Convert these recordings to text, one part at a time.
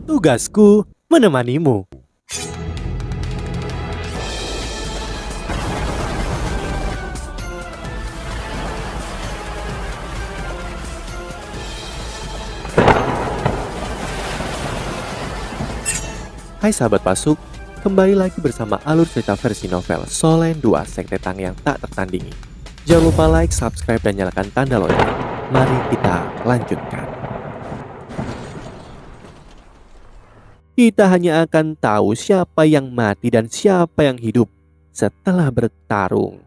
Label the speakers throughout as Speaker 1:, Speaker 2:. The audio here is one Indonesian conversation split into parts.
Speaker 1: Tugasku menemanimu. Hai sahabat Pasuk, kembali lagi bersama alur cerita versi novel Solen 2 Sekte Tang yang tak tertandingi. Jangan lupa like, subscribe, dan nyalakan tanda lonceng. Mari kita lanjutkan. Kita hanya akan tahu siapa yang mati dan siapa yang hidup setelah bertarung.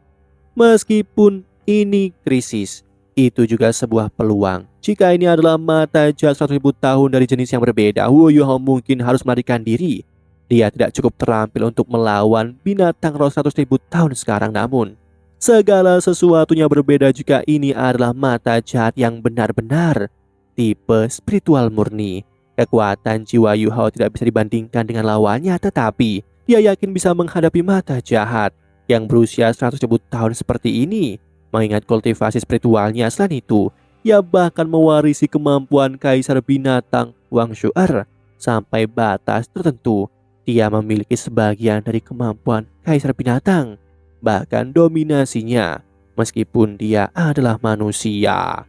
Speaker 1: Meskipun ini krisis, itu juga sebuah peluang. Jika ini adalah mata jahat 100.000 tahun dari jenis yang berbeda, Wu Yuhao mungkin harus melarikan diri. Dia tidak cukup terampil untuk melawan binatang roh 100.000 tahun sekarang, namun segala sesuatunya berbeda jika ini adalah mata jahat yang benar-benar tipe spiritual murni. Kekuatan jiwa Yuhao tidak bisa dibandingkan dengan lawannya, tetapi dia yakin bisa menghadapi mata jahat yang berusia 100.000 tahun seperti ini. Mengingat kultivasi spiritualnya, selain itu ia bahkan mewarisi kemampuan kaisar binatang Wang Shu'er. Sampai batas tertentu dia memiliki sebagian dari kemampuan kaisar binatang, bahkan dominasinya, meskipun dia adalah manusia.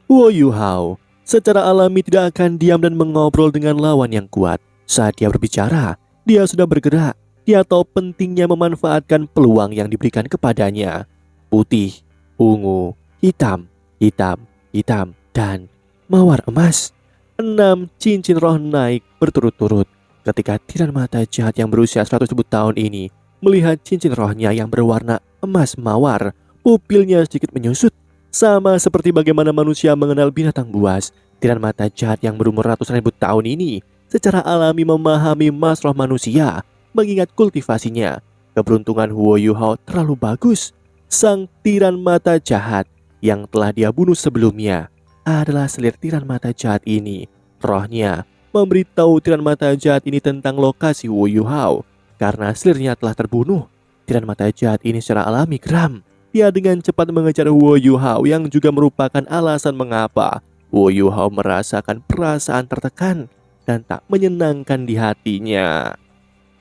Speaker 1: Wu Yuhao secara alami tidak akan diam dan mengobrol dengan lawan yang kuat. Saat dia berbicara, dia sudah bergerak. Dia tahu pentingnya memanfaatkan peluang yang diberikan kepadanya. Putih, ungu, hitam, hitam, hitam, dan mawar emas. 6 cincin roh naik berturut-turut ketika tiran mata jahat yang berusia 100.000 tahun ini melihat cincin rohnya yang berwarna emas mawar. Pupilnya sedikit menyusut. Sama seperti bagaimana manusia mengenal binatang buas, tiran mata jahat yang berumur ratusan ribu tahun ini secara alami memahami mas roh manusia. Mengingat kultivasinya, keberuntungan Wu Yuhao terlalu bagus. Sang tiran mata jahat yang telah dia bunuh sebelumnya adalah selir tiran mata jahat ini. Rohnya memberitahu tiran mata jahat ini tentang lokasi Wu Yuhao. Karena selirnya telah terbunuh, tiran mata jahat ini secara alami geram. Dia dengan cepat mengejar Wu Yuhao yang juga merupakan alasan mengapa Wu Yuhao merasakan perasaan tertekan dan tak menyenangkan di hatinya.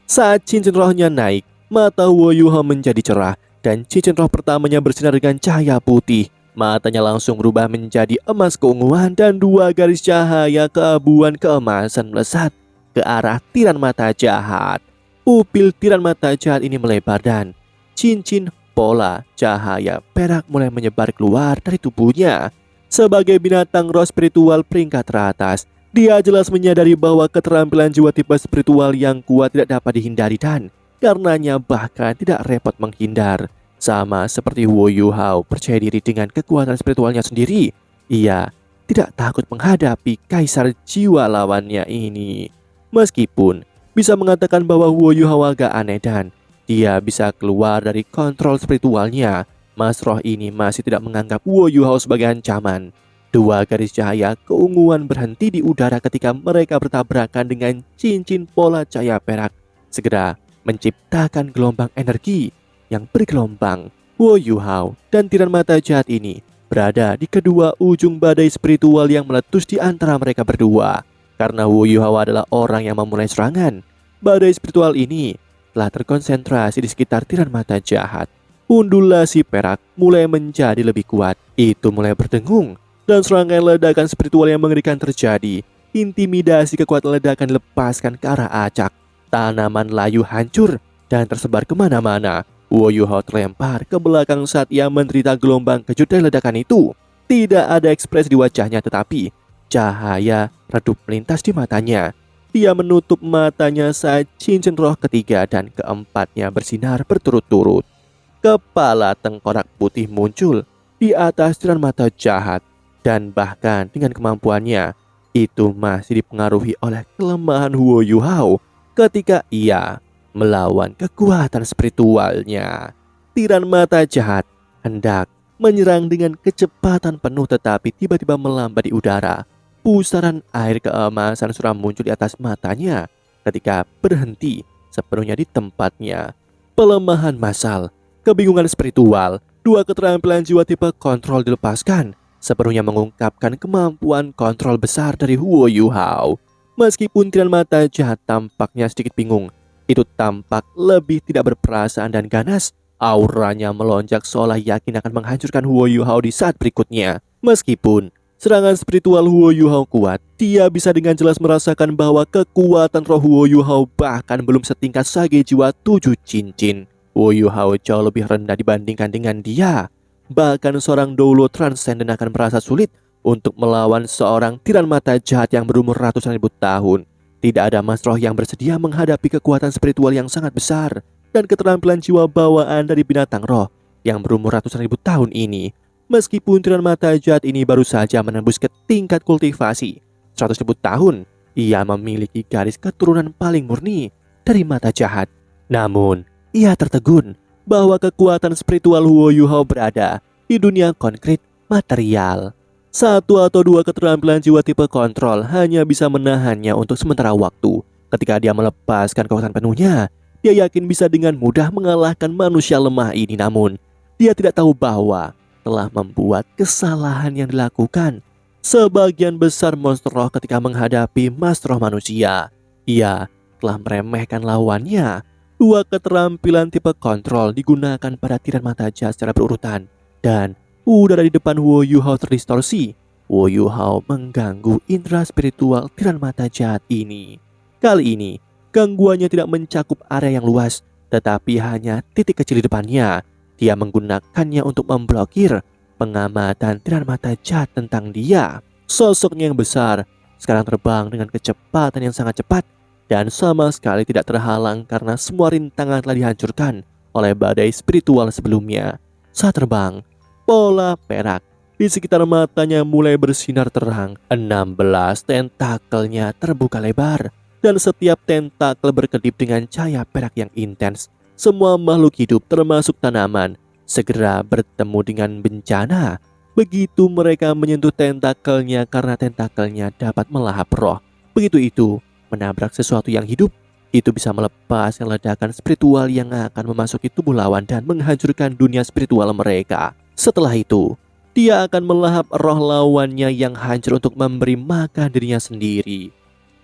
Speaker 1: Saat cincin rohnya naik, mata Wu Yuhao menjadi cerah dan cincin roh pertamanya bersinar dengan cahaya putih. Matanya langsung berubah menjadi emas keunguan dan 2 garis cahaya keabuan keemasan melesat ke arah tiran mata jahat. Pupil tiran mata jahat ini melebar dan cincin pola cahaya perak mulai menyebar keluar dari tubuhnya. Sebagai binatang roh spiritual peringkat teratas, dia jelas menyadari bahwa keterampilan jiwa tipe spiritual yang kuat tidak dapat dihindari dan karenanya bahkan tidak repot menghindar. Sama seperti Wu Yuhao percaya diri dengan kekuatan spiritualnya sendiri, ia tidak takut menghadapi kaisar jiwa lawannya ini. Meskipun bisa mengatakan bahwa Wu Yuhao agak aneh dan dia bisa keluar dari kontrol spiritualnya, mas roh ini masih tidak menganggap Wu Yuhao sebagai ancaman. 2 garis cahaya keunguan berhenti di udara ketika mereka bertabrakan dengan cincin pola cahaya perak. Segera menciptakan gelombang energi yang bergelombang. Wu Yuhao dan tiran mata jahat ini berada di kedua ujung badai spiritual yang meletus di antara mereka berdua. Karena Wu Yuhao adalah orang yang memulai serangan, badai spiritual ini telah terkonsentrasi di sekitar tiran mata jahat. Undulasi perak mulai menjadi lebih kuat. Itu mulai berdengung dan serangkaian ledakan spiritual yang mengerikan terjadi. Intimidasi kekuatan ledakan dilepaskan ke arah acak. Tanaman layu hancur dan tersebar kemana-mana. Wu Yuhao terlempar ke belakang saat ia menderita gelombang kejut dari ledakan itu. Tidak ada ekspresi di wajahnya, tetapi cahaya redup melintas di matanya. Dia menutup matanya saat cincin roh ketiga dan keempatnya bersinar berturut-turut. Kepala tengkorak putih muncul di atas tiran mata jahat, dan bahkan dengan kemampuannya, itu masih dipengaruhi oleh kelemahan Wu Yuhao ketika ia melawan kekuatan spiritualnya. Tiran mata jahat hendak menyerang dengan kecepatan penuh, tetapi tiba-tiba melambat di udara. Pusaran air keemasan suram muncul di atas matanya ketika berhenti sepenuhnya di tempatnya. Pelemahan massal, kebingungan spiritual, 2 keterampilan jiwa tipe kontrol dilepaskan, sepenuhnya mengungkapkan kemampuan kontrol besar dari Wu Yuhao. Meskipun tiran mata jahat tampaknya sedikit bingung, itu tampak lebih tidak berperasaan dan ganas. Auranya melonjak seolah yakin akan menghancurkan Huo Yuhao di saat berikutnya. Meskipun serangan spiritual Huo Yuhao kuat, dia bisa dengan jelas merasakan bahwa kekuatan roh Huo Yuhao bahkan belum setingkat Sage Jiwa 7 cincin. Huo Yuhao jauh lebih rendah dibandingkan dengan dia. Bahkan seorang Doulo Transcendent akan merasa sulit untuk melawan seorang tiran mata jahat yang berumur ratusan ribu tahun. Tidak ada mas roh yang bersedia menghadapi kekuatan spiritual yang sangat besar dan keterampilan jiwa bawaan dari binatang roh yang berumur ratusan ribu tahun ini. Meskipun tiran mata jahat ini baru saja menembus ke tingkat kultivasi 100.000 tahun, ia memiliki garis keturunan paling murni dari mata jahat. Namun, ia tertegun bahwa kekuatan spiritual Huo Yuhao berada di dunia konkret material. Satu atau dua keterampilan jiwa tipe kontrol hanya bisa menahannya untuk sementara waktu. Ketika dia melepaskan kekuatan penuhnya, dia yakin bisa dengan mudah mengalahkan manusia lemah ini. Namun, dia tidak tahu bahwa telah membuat kesalahan yang dilakukan sebagian besar monster roh ketika menghadapi master roh manusia. Ia telah meremehkan lawannya. Dua keterampilan tipe kontrol digunakan pada tiran mata jahat secara berurutan, dan udara di depan Huo Yuhao terdistorsi. Huo Yuhao mengganggu indera spiritual tiran mata jahat ini. Kali ini, gangguannya tidak mencakup area yang luas, tetapi hanya titik kecil di depannya. Dia menggunakannya untuk memblokir pengamatan tiran mata jahat tentang dia. Sosoknya yang besar sekarang terbang dengan kecepatan yang sangat cepat dan sama sekali tidak terhalang karena semua rintangan telah dihancurkan oleh badai spiritual sebelumnya. Saat terbang, pola perak di sekitar matanya mulai bersinar terang. 16 tentakelnya terbuka lebar dan setiap tentakel berkedip dengan cahaya perak yang intens. Semua makhluk hidup termasuk tanaman segera bertemu dengan bencana begitu mereka menyentuh tentakelnya karena tentakelnya dapat melahap roh. Begitu itu menabrak sesuatu yang hidup, itu bisa melepaskan ledakan spiritual yang akan memasuki tubuh lawan dan menghancurkan dunia spiritual mereka. Setelah itu, dia akan melahap roh lawannya yang hancur untuk memberi makan dirinya sendiri.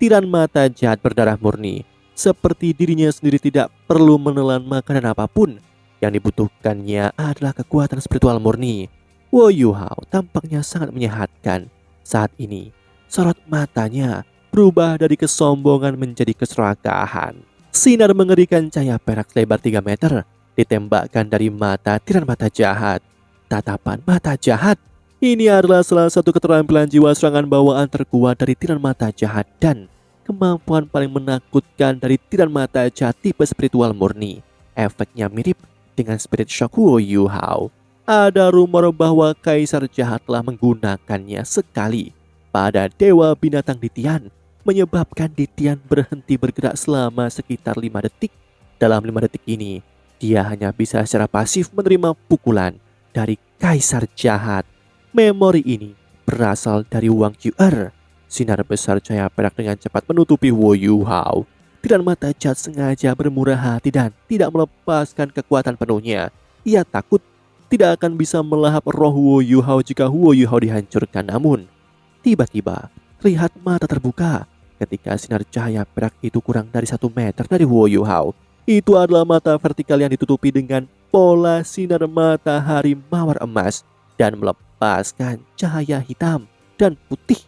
Speaker 1: Tiran mata jahat berdarah murni, seperti dirinya sendiri tidak perlu menelan makanan apapun. Yang dibutuhkannya adalah kekuatan spiritual murni. Huo Yuhao tampaknya sangat menyehatkan. Saat ini, sorot matanya berubah dari kesombongan menjadi keserakahan. Sinar mengerikan cahaya perak lebar 3 meter ditembakkan dari mata tiran mata jahat. Tatapan mata jahat ini adalah salah satu keterampilan jiwa serangan bawaan terkuat dari tiran mata jahat dan kemampuan paling menakutkan dari tiran mata jahat tipe spiritual murni. Efeknya mirip dengan spirit shock Huo Yuhao. Ada rumor bahwa kaisar jahat telah menggunakannya sekali pada dewa binatang di Tian, menyebabkan Ditian berhenti bergerak selama sekitar 5 detik. Dalam 5 detik ini, dia hanya bisa secara pasif menerima pukulan dari kaisar jahat. Memori ini berasal dari Wang Yu'er. Sinar besar cahaya perak dengan cepat menutupi Huo Yuhao. Tiran mata jahat sengaja bermurah hati dan tidak melepaskan kekuatan penuhnya. Ia takut tidak akan bisa melahap roh Huo Yuhao jika Huo Yuhao dihancurkan. Namun, tiba-tiba terlihat mata terbuka ketika sinar cahaya perak itu kurang dari 1 meter dari Huo Yuhao. Itu adalah mata vertikal yang ditutupi dengan pola sinar matahari mawar emas dan melepaskan cahaya hitam dan putih.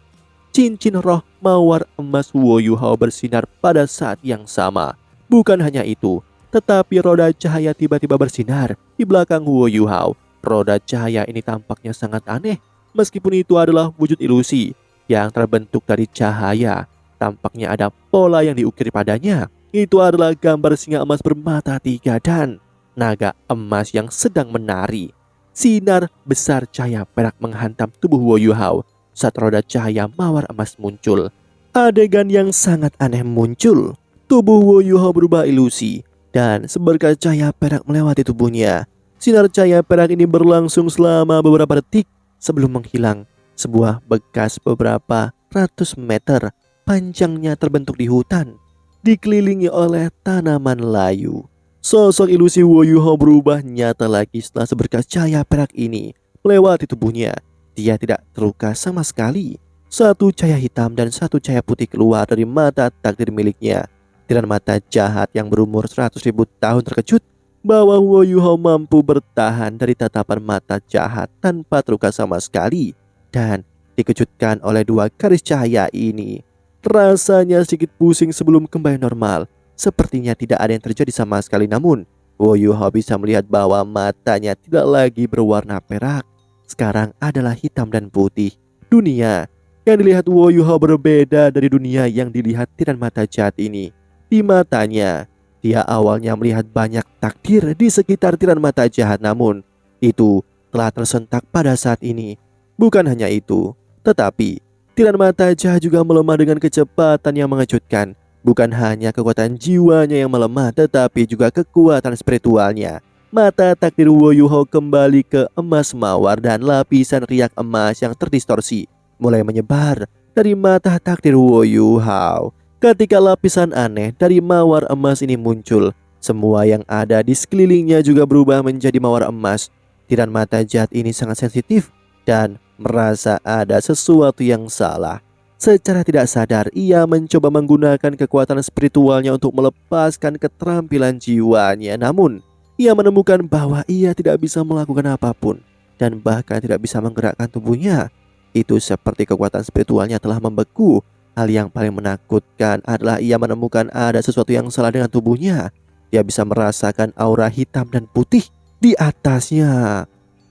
Speaker 1: Cincin roh mawar emas Huo Yuhao bersinar pada saat yang sama. Bukan hanya itu, tetapi roda cahaya tiba-tiba bersinar di belakang Huo Yuhao. Roda cahaya ini tampaknya sangat aneh, meskipun itu adalah wujud ilusi yang terbentuk dari cahaya. Tampaknya ada pola yang diukir padanya. Itu adalah gambar singa emas bermata 3 dan naga emas yang sedang menari. Sinar besar cahaya perak menghantam tubuh Huo Yuhao saat roda cahaya mawar emas muncul. Adegan yang sangat aneh muncul. Tubuh Huo Yuhao berubah ilusi dan seberkas cahaya perak melewati tubuhnya. Sinar cahaya perak ini berlangsung selama beberapa detik sebelum menghilang. Sebuah bekas beberapa ratus meter panjangnya terbentuk di hutan, dikelilingi oleh tanaman layu. Sosok ilusi Huo Yuhao berubah nyata lagi setelah seberkas cahaya perak ini melewati tubuhnya. Dia tidak terluka sama sekali. Satu cahaya hitam dan satu cahaya putih keluar dari mata takdir miliknya. Tiran mata jahat yang berumur 100.000 tahun terkejut bahwa Wo Yuhao mampu bertahan dari tatapan mata jahat tanpa terluka sama sekali. Dan dikejutkan oleh dua garis cahaya ini, rasanya sedikit pusing sebelum kembali normal. Sepertinya tidak ada yang terjadi sama sekali, namun Wo Yuhao bisa melihat bahwa matanya tidak lagi berwarna perak. Sekarang adalah hitam dan putih. Dunia yang dilihat Wo Yuhao berbeda dari dunia yang dilihat tiran mata jahat ini. Di matanya, dia awalnya melihat banyak takdir di sekitar tiran mata jahat, namun itu telah tersentak pada saat ini. Bukan hanya itu, tetapi tiran mata jahat juga melemah dengan kecepatan yang mengejutkan. Bukan hanya kekuatan jiwanya yang melemah, tetapi juga kekuatan spiritualnya. Mata takdir Wo Yuhao kembali ke emas mawar dan lapisan riak emas yang terdistorsi mulai menyebar dari mata takdir Wo Yuhao. Ketika lapisan aneh dari mawar emas ini muncul, semua yang ada di sekelilingnya juga berubah menjadi mawar emas. Tiran mata jahat ini sangat sensitif dan merasa ada sesuatu yang salah. Secara tidak sadar, ia mencoba menggunakan kekuatan spiritualnya untuk melepaskan keterampilan jiwanya. Namun, ia menemukan bahwa ia tidak bisa melakukan apapun dan bahkan tidak bisa menggerakkan tubuhnya. Itu seperti kekuatan spiritualnya telah membeku. Hal yang paling menakutkan adalah ia menemukan ada sesuatu yang salah dengan tubuhnya. Dia bisa merasakan aura hitam dan putih di atasnya.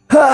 Speaker 1: Ha!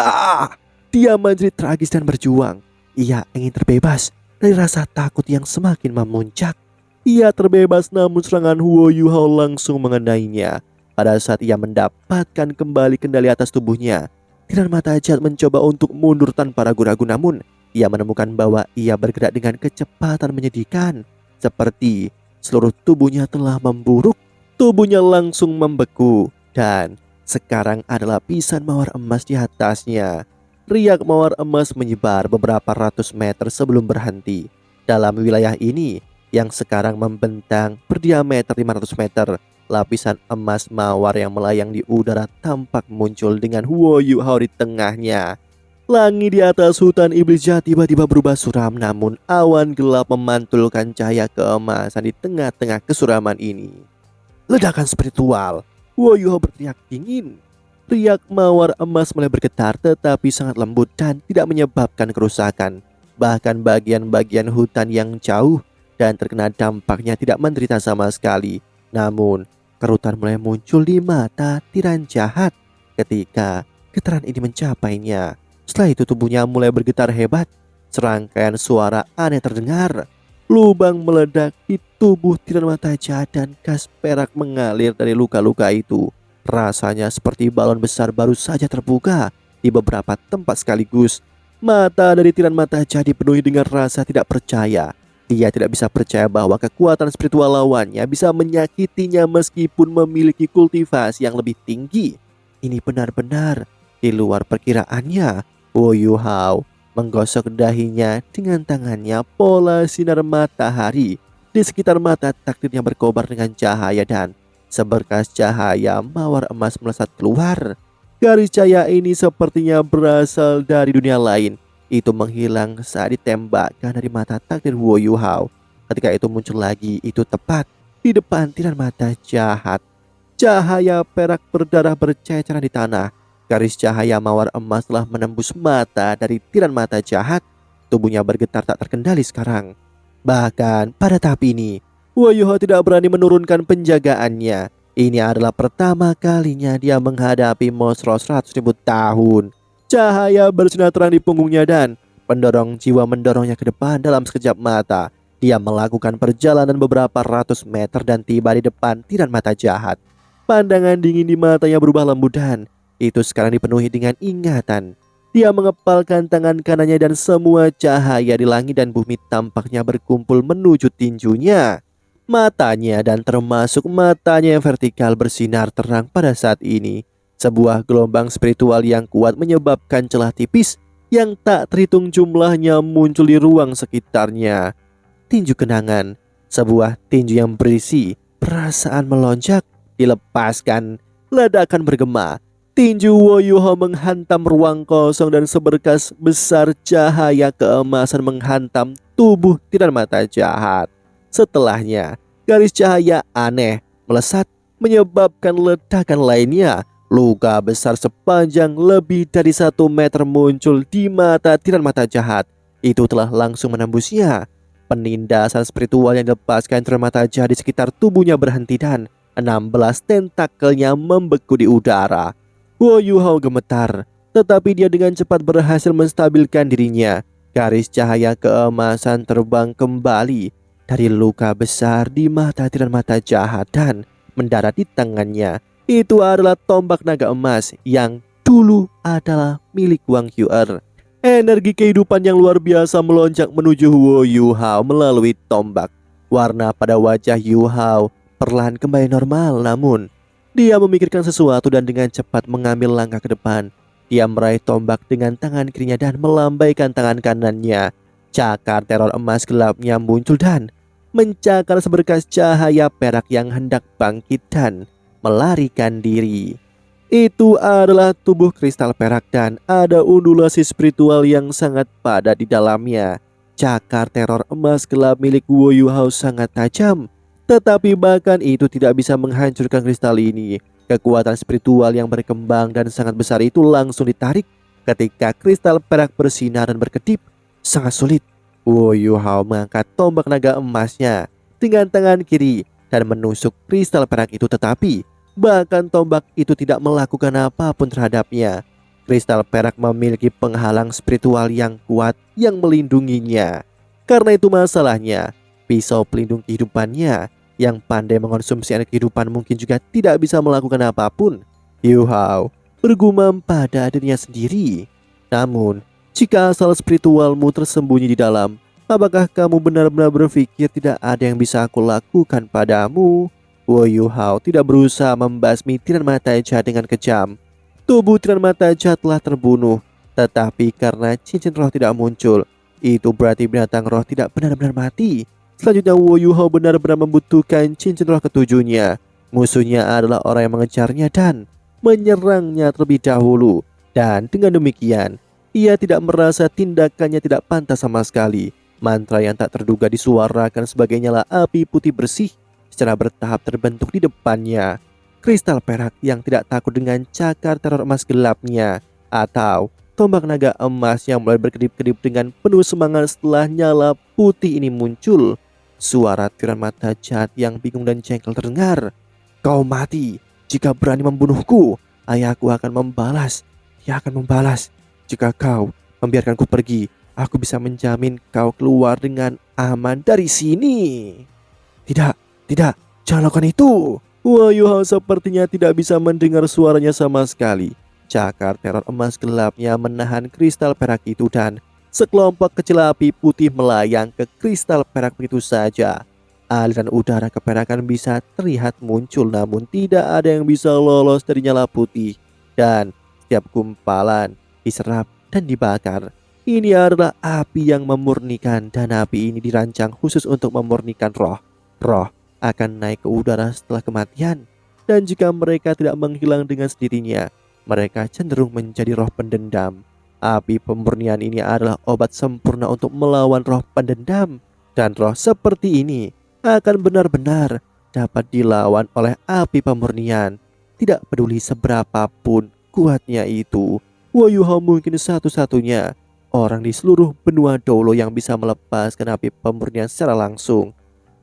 Speaker 1: Dia menjadi tragis dan berjuang. Ia ingin terbebas dari rasa takut yang semakin memuncak. Ia terbebas, namun serangan Wo Yuhao langsung mengenainya. Pada saat ia mendapatkan kembali kendali atas tubuhnya, tiran mata jahat mencoba untuk mundur tanpa ragu-ragu, namun ia menemukan bahwa ia bergerak dengan kecepatan menyedihkan. Seperti seluruh tubuhnya telah memburuk. Tubuhnya langsung membeku dan sekarang ada lapisan mawar emas di atasnya. Riak mawar emas menyebar beberapa ratus meter sebelum berhenti. Dalam wilayah ini yang sekarang membentang berdiameter 500 meter, lapisan emas mawar yang melayang di udara tampak muncul dengan Wo Yuhao di tengahnya. Langit di atas hutan iblis jahat tiba-tiba berubah suram, namun awan gelap memantulkan cahaya keemasan di tengah-tengah kesuraman ini. Ledakan spiritual. Wo Yuhao berteriak dingin. Riak mawar emas mulai bergetar, tetapi sangat lembut dan tidak menyebabkan kerusakan. Bahkan bagian-bagian hutan yang jauh dan terkena dampaknya tidak menderita sama sekali. Namun kerutan mulai muncul di mata tiran jahat ketika getaran ini mencapainya. Setelah itu tubuhnya mulai bergetar hebat. Serangkaian suara aneh terdengar. Lubang meledak di tubuh tiran mata jahat dan gas perak mengalir dari luka-luka itu. Rasanya seperti balon besar baru saja terbuka di beberapa tempat sekaligus. Mata dari tiran mata jahat dipenuhi dengan rasa tidak percaya. Dia tidak bisa percaya bahwa kekuatan spiritual lawannya bisa menyakitinya meskipun memiliki kultivasi yang lebih tinggi. Ini benar-benar di luar perkiraannya. Wo Yuhao menggosok dahinya dengan tangannya. Pola sinar matahari di sekitar mata takdirnya berkobar dengan cahaya dan seberkas cahaya mawar emas melesat keluar. Garis cahaya ini sepertinya berasal dari dunia lain. Itu menghilang saat ditembakkan dari mata takdir Wo Yuhao. Ketika itu muncul lagi, itu tepat di depan tiran mata jahat. Cahaya perak berdarah berceceran di tanah. Garis cahaya mawar emas telah menembus mata dari tiran mata jahat. Tubuhnya bergetar tak terkendali sekarang. Bahkan pada tahap ini, Wo Yuhao tidak berani menurunkan penjagaannya. Ini adalah pertama kalinya dia menghadapi monstro 100.000 tahun. Cahaya bersinar terang di punggungnya dan pendorong jiwa mendorongnya ke depan. Dalam sekejap mata, dia melakukan perjalanan beberapa ratus meter dan tiba di depan tiran mata jahat. Pandangan dingin di matanya berubah lembut dan itu sekarang dipenuhi dengan ingatan. Dia mengepalkan tangan kanannya dan semua cahaya di langit dan bumi tampaknya berkumpul menuju tinjunya. Matanya dan termasuk matanya yang vertikal bersinar terang pada saat ini. Sebuah gelombang spiritual yang kuat menyebabkan celah tipis yang tak terhitung jumlahnya muncul di ruang sekitarnya. Tinju kenangan, sebuah tinju yang berisi perasaan melonjak, dilepaskan, ledakan bergema. Tinju Wo Yuho menghantam ruang kosong dan seberkas besar cahaya keemasan menghantam tubuh tiran mata jahat. Setelahnya, garis cahaya aneh melesat menyebabkan ledakan lainnya. Luka besar sepanjang lebih dari 1 meter muncul di mata tiran mata jahat. Itu telah langsung menembusnya. Penindasan spiritual yang dilepaskan tiran mata jahat di sekitar tubuhnya berhenti dan 16 tentakelnya membeku di udara. Wo Yuhao gemetar, tetapi dia dengan cepat berhasil menstabilkan dirinya. Garis cahaya keemasan terbang kembali dari luka besar di mata tiran mata jahat dan mendarat di tangannya. Itu adalah tombak naga emas yang dulu adalah milik Wang Yuer. Energi kehidupan yang luar biasa melonjak menuju Wo Yuhao melalui tombak. Warna pada wajah Yuhao perlahan kembali normal, namun dia memikirkan sesuatu dan dengan cepat mengambil langkah ke depan. Dia meraih tombak dengan tangan kirinya dan melambaikan tangan kanannya. Cakar teror emas gelapnya muncul dan mencakar seberkas cahaya perak yang hendak bangkit dan melarikan diri. Itu adalah tubuh kristal perak dan ada undulasi spiritual yang sangat padat di dalamnya. Cakar teror emas gelap milik Wo Yuhao sangat tajam. Tetapi bahkan itu tidak bisa menghancurkan kristal ini. Kekuatan spiritual yang berkembang dan sangat besar itu langsung ditarik ketika kristal perak bersinar dan berkedip. Sangat sulit. Wo Yuhao mengangkat tombak naga emasnya dengan tangan kiri dan menusuk kristal perak itu, tetapi bahkan tombak itu tidak melakukan apapun terhadapnya. Kristal perak memiliki penghalang spiritual yang kuat yang melindunginya. Karena itu masalahnya, pisau pelindung kehidupannya yang pandai mengonsumsi energi kehidupan mungkin juga tidak bisa melakukan apapun. Yuhao bergumam pada dirinya sendiri. Namun, jika asal spiritualmu tersembunyi di dalam, apakah kamu benar-benar berpikir tidak ada yang bisa aku lakukan padamu? Wo Yuhao tidak berusaha membasmi tiran mata jahat dengan kejam. Tubuh tiran mata jahat telah terbunuh, tetapi karena cincin roh tidak muncul, itu berarti binatang roh tidak benar-benar mati. Selanjutnya Wo Yuhao benar-benar membutuhkan cincin roh ketujuhnya. Musuhnya adalah orang yang mengejarnya dan menyerangnya terlebih dahulu. Dan dengan demikian, ia tidak merasa tindakannya tidak pantas sama sekali. Mantra yang tak terduga disuarakan sebagai nyala api putih bersih secara bertahap terbentuk di depannya. Kristal perak yang tidak takut dengan cakar teror emas gelapnya, atau tombak naga emas yang mulai berkedip-kedip dengan penuh semangat setelah nyala putih ini muncul. Suara tiran mata jahat yang bingung dan jengkel terdengar. Kau mati jika berani membunuhku. Ayahku akan membalas. Dia akan membalas. Jika kau membiarkanku pergi, aku bisa menjamin kau keluar dengan aman dari sini. Tidak, jangan lakukan itu. Wo Yuhao sepertinya tidak bisa mendengar suaranya sama sekali. Cakar teror emas gelapnya menahan kristal perak itu dan sekelompok kecil api putih melayang ke kristal perak begitu saja. Aliran udara keperakan bisa terlihat muncul, namun tidak ada yang bisa lolos dari nyala putih. Dan setiap gumpalan diserap dan dibakar. Ini adalah api yang memurnikan, dan api ini dirancang khusus untuk memurnikan roh. Roh akan naik ke udara setelah kematian, dan jika mereka tidak menghilang dengan sendirinya, mereka cenderung menjadi roh pendendam. Api pemurnian ini adalah obat sempurna untuk melawan roh pendendam, dan roh seperti ini akan benar-benar dapat dilawan oleh api pemurnian. Tidak peduli seberapapun kuatnya itu, Wo Yuhao mungkin satu-satunya orang di seluruh benua Dolo yang bisa melepaskan api pemurnian secara langsung.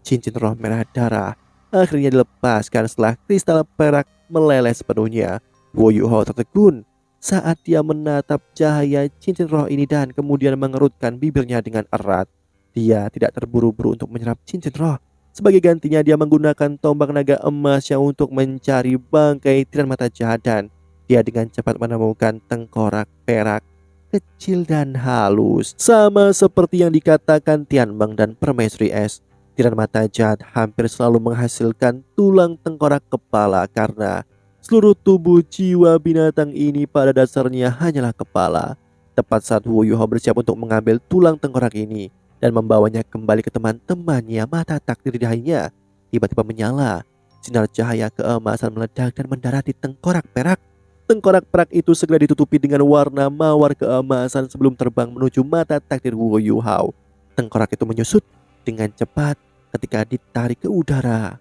Speaker 1: Cincin roh merah darah akhirnya dilepaskan setelah kristal perak meleleh sepenuhnya. Wo Yuhao tertegun saat dia menatap cahaya cincin roh ini dan kemudian mengerutkan bibirnya dengan erat. Dia tidak terburu-buru untuk menyerap cincin roh. Sebagai gantinya dia menggunakan tombak naga emasnya untuk mencari bangkai tiran mata jahat, dan dia dengan cepat menemukan tengkorak perak kecil dan halus. Sama seperti yang dikatakan Tianbang dan Permaisuri Es, tiran mata jahat hampir selalu menghasilkan tulang tengkorak kepala karena seluruh tubuh jiwa binatang ini pada dasarnya hanyalah kepala. Tepat saat Wo Yuhao bersiap untuk mengambil tulang tengkorak ini dan membawanya kembali ke teman-temannya, mata takdir di dahinya tiba-tiba menyala. Sinar cahaya keemasan meledak dan mendarat di tengkorak perak. Tengkorak perak itu segera ditutupi dengan warna mawar keemasan sebelum terbang menuju mata takdir Wu Yuhao. Tengkorak itu menyusut dengan cepat ketika ditarik ke udara.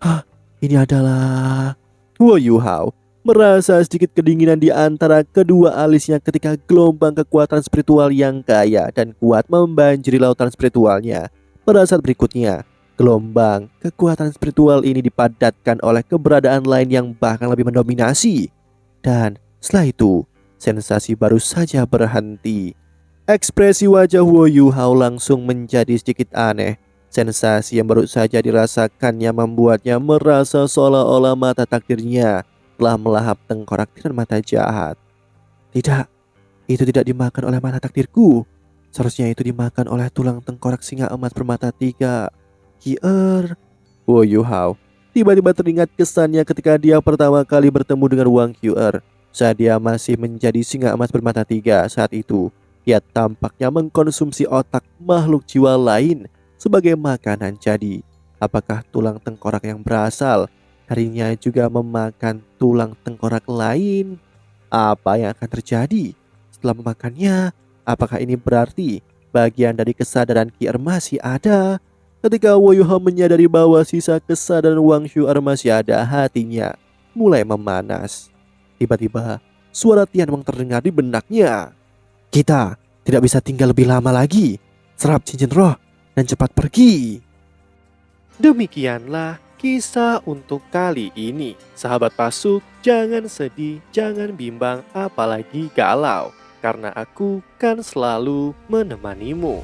Speaker 1: Hah, ini adalah... Wu Yuhao merasa sedikit kedinginan di antara kedua alisnya ketika gelombang kekuatan spiritual yang kaya dan kuat membanjiri lautan spiritualnya. Pada saat berikutnya, gelombang kekuatan spiritual ini dipadatkan oleh keberadaan lain yang bahkan lebih mendominasi. Dan setelah itu, sensasi baru saja berhenti. Ekspresi wajah Wu Yuhao langsung menjadi sedikit aneh. Sensasi yang baru saja dirasakannya membuatnya merasa seolah-olah mata takdirnya telah melahap tengkorak dengan mata jahat. Tidak, itu tidak dimakan oleh mata takdirku. Seharusnya itu dimakan oleh tulang tengkorak singa emas bermata 3. Kier. Wu Yuhao tiba-tiba teringat kesannya ketika dia pertama kali bertemu dengan Wang Qier. Saat dia masih menjadi singa emas bermata 3 saat itu, ia tampaknya mengkonsumsi otak makhluk jiwa lain sebagai makanan. Jadi, apakah tulang tengkorak yang berasal darinya juga memakan tulang tengkorak lain? Apa yang akan terjadi setelah memakannya? Apakah ini berarti bagian dari kesadaran Qier masih ada? Ketika Wu Yuhao menyadari bahwa sisa kesadaran Wang Qier masih ada, hatinya mulai memanas. Tiba-tiba, suara Tian Wang terdengar di benaknya. Kita tidak bisa tinggal lebih lama lagi. Serap cincin roh dan cepat pergi. Demikianlah kisah untuk kali ini. Sahabat Pasuk, jangan sedih, jangan bimbang, apalagi galau. Karena aku kan selalu menemanimu.